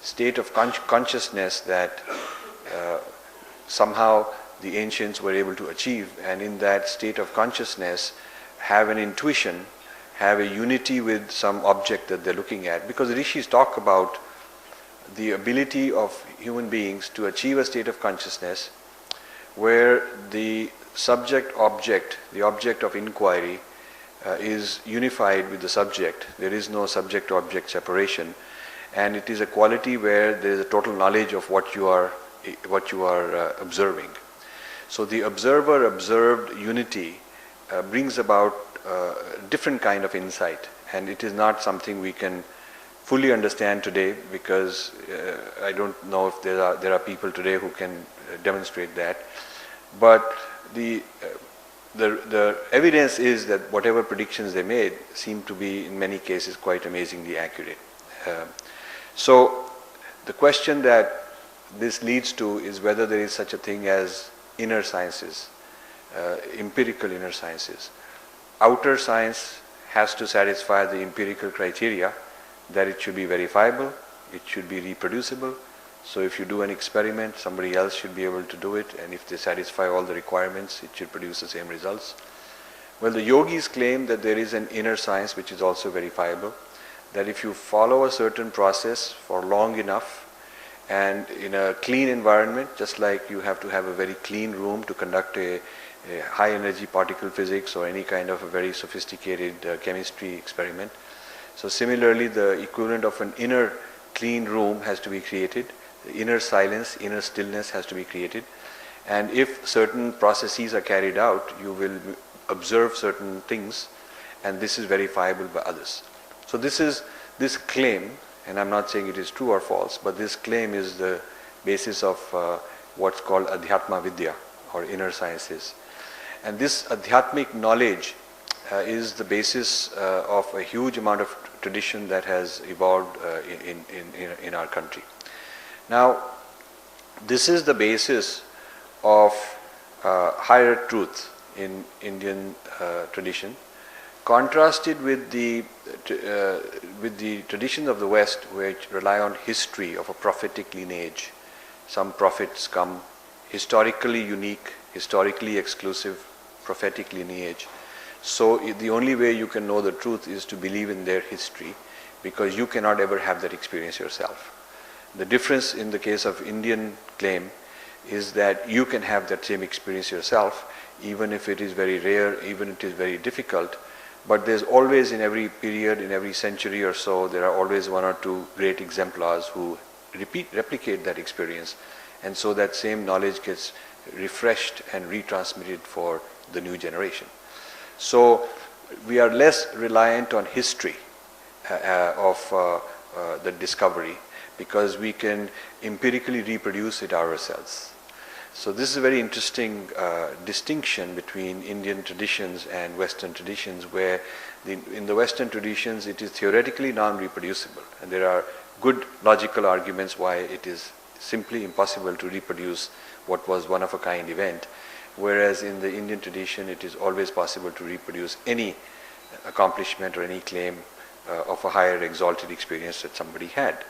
state of consciousness that somehow the ancients were able to achieve, and in that state of consciousness have an intuition, have a unity with some object that they're looking at. Because the rishis talk about the ability of human beings to achieve a state of consciousness where the subject-object, the object of inquiry, is unified with the subject. There is no subject-object separation, and it is a quality where there is a total knowledge of what you are observing. So the observer-observed unity brings about a different kind of insight, and it is not something we can fully understand today, because I don't know if there are people today who can demonstrate that. But the evidence is that whatever predictions they made seem to be in many cases quite amazingly accurate. So the question that this leads to is whether there is such a thing as inner sciences, empirical inner sciences. Outer science has to satisfy the empirical criteria that it should be verifiable, it should be reproducible. So if you do an experiment, somebody else should be able to do it, and if they satisfy all the requirements, it should produce the same results. Well, the yogis claim that there is an inner science which is also verifiable, that if you follow a certain process for long enough and in a clean environment, just like you have to have a very clean room to conduct a high energy particle physics or any kind of a very sophisticated chemistry experiment. So similarly, the equivalent of an inner clean room has to be created. The inner silence, inner stillness has to be created. And if certain processes are carried out, you will observe certain things, and this is verifiable by others. So this claim, and I'm not saying it is true or false, but this claim is the basis of what's called Adhyatma Vidya, or inner sciences. And this Adhyatmic knowledge is the basis of a huge amount of tradition that has evolved in our country. Now, this is the basis of higher truth in Indian tradition, contrasted with the traditions of the West, which rely on history of a prophetic lineage. Some prophets come, historically unique, historically exclusive, prophetic lineage. So the only way you can know the truth is to believe in their history, because you cannot ever have that experience yourself. The difference in the case of Indian claim is that you can have that same experience yourself, even if it is very rare, even if it is very difficult. But there's always, in every period, in every century or so, there are always one or two great exemplars who replicate that experience. And so that same knowledge gets refreshed and retransmitted for the new generation. So we are less reliant on history of the discovery, because we can empirically reproduce it ourselves. So this is a very interesting distinction between Indian traditions and Western traditions, where in the Western traditions it is theoretically non-reproducible, and there are good logical arguments why it is simply impossible to reproduce what was one-of-a-kind event, whereas in the Indian tradition it is always possible to reproduce any accomplishment or any claim of a higher exalted experience that somebody had.